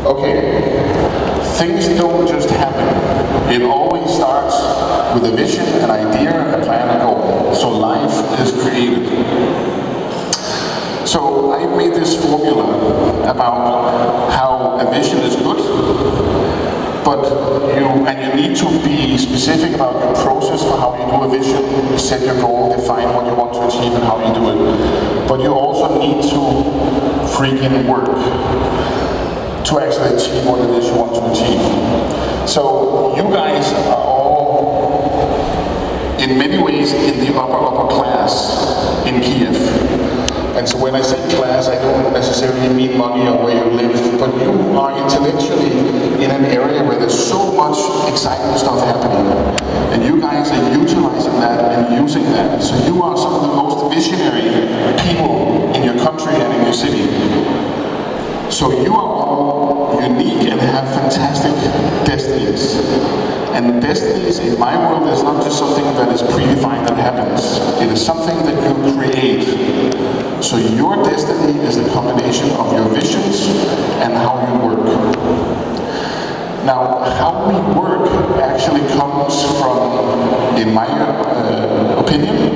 Okay, things don't just happen. It always starts with a vision, an idea, a plan, a goal. So life is created. So I made this formula about how a vision is good, but you need to be specific about your process for how you do a vision, set your goal, define what you want to achieve and how you do it. But you also need to freaking work to actually achieve what it is you want to achieve. So you guys are all, in many ways, in the upper class in Kiev. And so when I say class, I don't necessarily mean money or where you live, but you are intellectually in an area where there's so much exciting stuff happening. And you guys are utilizing that and using that. So you are some of the most visionary people in your country and in your city. So you are all unique and have fantastic destinies. And destinies in my world is not just something that is predefined that happens. It is something that you create. So your destiny is the combination of your visions and how you work. Now, how we work actually comes from, in my opinion,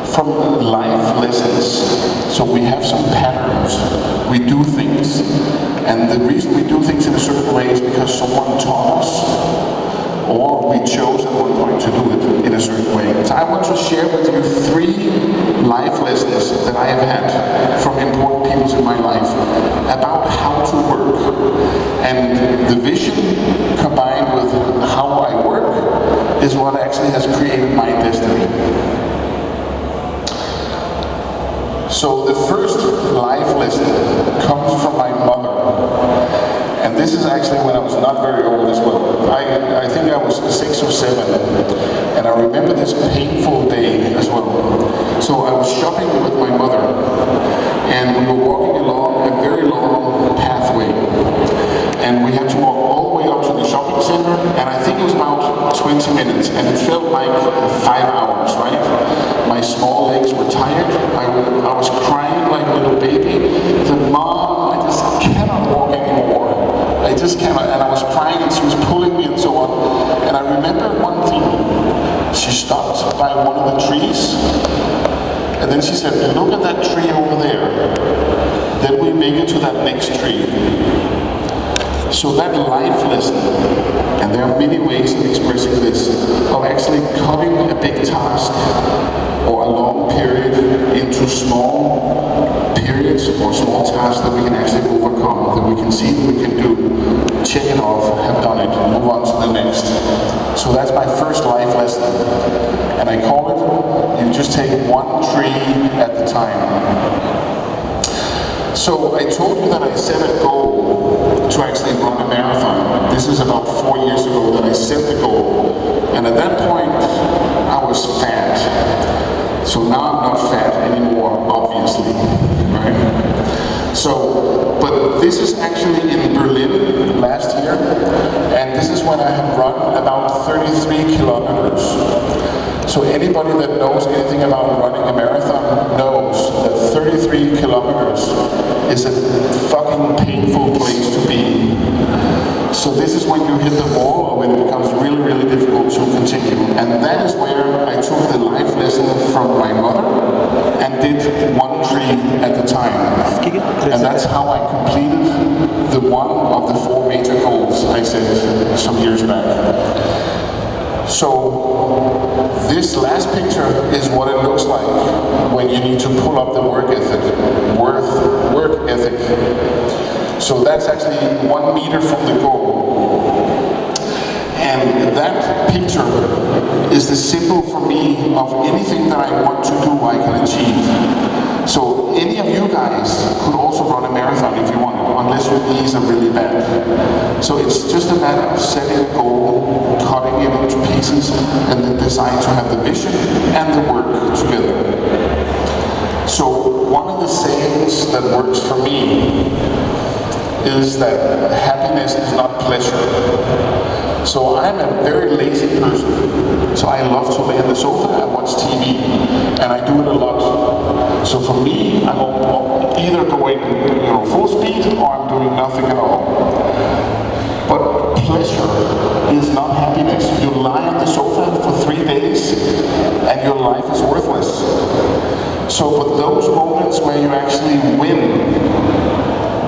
from life lessons. So we have some patterns. We do things. And the reason we do things in a certain way is because someone taught us, or we chose at one point to do it in a certain way. So I want to share with you 3 life lessons that I have had from important people in my life about how to work. And the vision combined with how I work is what actually has created my destiny. So the first life lesson comes from my mother. And this is actually when I was not very old as well. I think I was 6 or 7. And I remember this painful day as well. So I was shopping with my mother. And we were walking along a very long pathway. And we had to walk all the way up to the shopping center. And I think it was about 20 minutes. And it felt like 5 hours, right? My small legs were tired. I was crying like a little baby. I said, Mom, I just cannot walk anymore. I just cannot. And I was crying and she was pulling me and so on. And I remember one thing. She stopped by one of the trees. And then she said, look at that tree over there. Then we make it to that next tree. So that life lesson, and there are many ways of expressing this, of actually cutting a big task or a long period into small periods or small tasks that we can actually overcome, that we can see that we can do, check it off, have done it, move on to the next. So that's my first life lesson. And I call it, you just take one tree at the time. So I told you that I set a goal to actually run a marathon. This is about 4 years ago that I set the goal. And at that point, I was fat. So now I'm not fat anymore, obviously, right? So, but this is actually in Berlin last year. And this is when I had run about 33 kilometers. So anybody that knows anything about running a marathon knows that 33 kilometers is a fucking painful place to be. So this is when you hit the wall or when it becomes really, really difficult to continue. And that is where I took the life lesson from my mother and did one tree at the time. And that's how I completed the one of the 4 major goals I set some years back. So this last picture is what it looks like when you need to pull up the work ethic. Work ethic. So that's actually 1 meter from the goal. And that picture is the symbol for me of anything that I want to do I can achieve. So any of you guys could also run a marathon if you wanted, unless your knees are really bad. So it's just a matter of setting a goal, cutting it into pieces, and then decide to have the vision and the work together. So one of the sayings that works for me is that happiness is not pleasure. So I'm a very lazy person. So I love to lay on the sofa and watch TV, and I do it a lot. So for me, I'm either going full speed or I'm doing nothing at all. pleasure is not happiness. You lie on the sofa for 3 days and your life is worthless. So, but those moments where you actually win,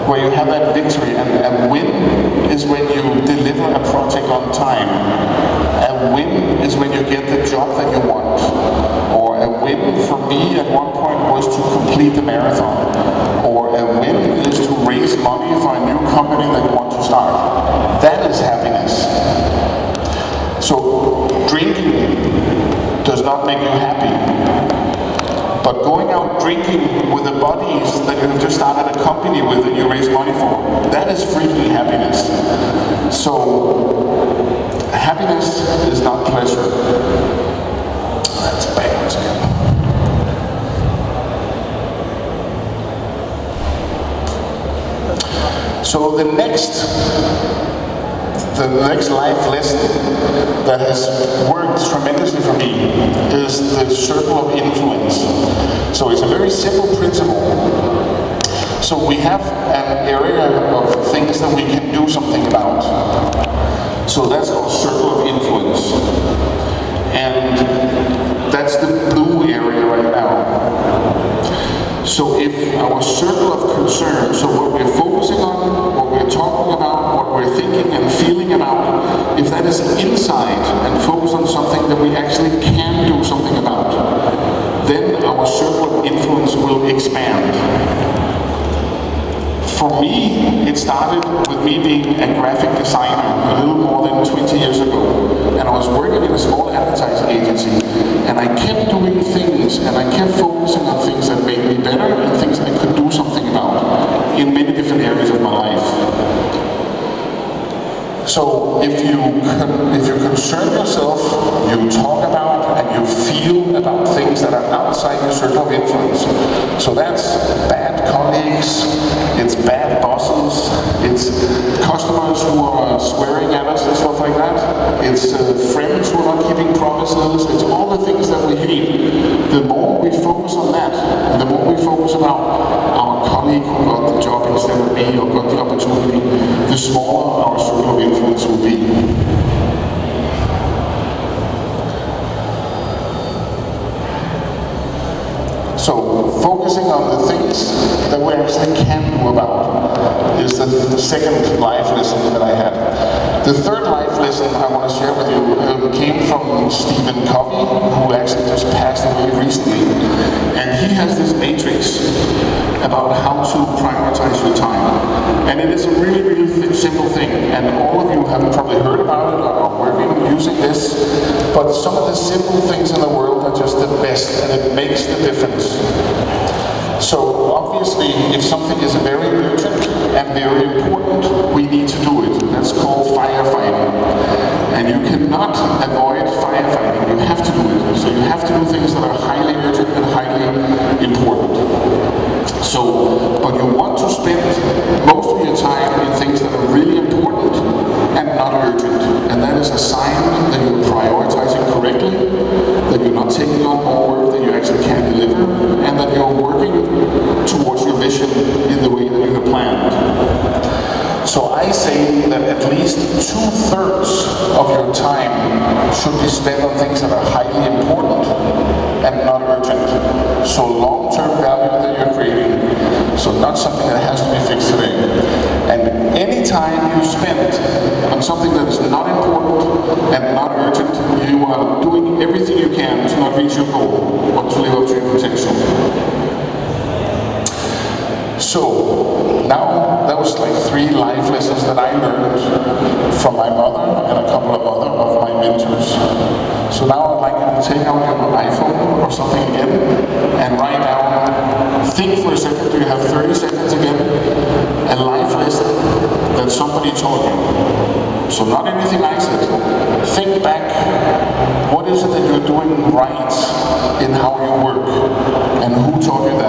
where you have that victory, and win is when you deliver a project on time. A win is when you get the job that you want. Or a win for me at one point was to complete the marathon. Or a win is to raise money for a new company that you want to start. That is happiness. So drinking does not make you happy. But going out drinking with the buddies that you have just started a company with and you raise money for, that is freaking happiness. So happiness is not pleasure. That's backwards again. So the next life lesson that has worked tremendously for me is the circle of influence. So it's a very simple principle. So we have an area of things that we can do something about. So that's called circle of influence. And that's the blue area right now. So if our circle of concern, so what we're focusing on, what we're talking about, what we're thinking and feeling about, if that is inside and focused on something that we actually can do something about, then our circle of influence will expand. For me, it started with me being a graphic designer a little more than 20 years ago. And I was working in a small advertising agency. And I kept doing things, and I kept focusing on things that made me better and things I could do something about in many different areas of my life. So if you concern yourself, you talk about and you feel about things that are outside your circle of influence. So that's bad colleagues, it's bad bosses, it's customers who are swearing at us and stuff like that, it's friends who are not keeping promises, it's all the things that we hate. The more we focus on that, and the more we focus about our colleague who got the job instead of me or got the opportunity, the smaller our circle of influence will be. So, focusing on the things that we actually can do about is the second life lesson that I had. The third life lesson I want to share with you came from Stephen Covey, who actually just passed away recently. And he has this matrix about how to prioritize your time. And it is a really, really simple thing. And all of you have probably heard about it or are working using this. But some of the simple things in the world are just the best, and it makes the difference. So obviously, if something is very urgent and very important, we need to do it. That's called firefighting. And you cannot avoid firefighting. You have to do it. So you have to do things that are highly urgent and highly important. So, but you want to spend most of your time in things that are really important and not urgent. And that is a sign that you're prioritizing correctly, that you're not taking on more work that you actually can't deliver, and that you're working towards your vision in the way that you have planned. So I say that at least 2/3 of your time should be spent on things that are highly important and not urgent. So long-term value that you're creating. So not something that has to be fixed today. And any time you spend on something that is not important and not urgent, you are doing everything you can to not reach your goal or to live up to your potential. So now that was like 3 life lessons that I learned from my mother and a couple of other of my mentors. So now I'd like you to take out your iPhone or something again and write down, think for a second, you have 30 seconds again, a life lesson that somebody told you. So not anything I said. Think back, what is it that you're doing right in how you work and who taught you that?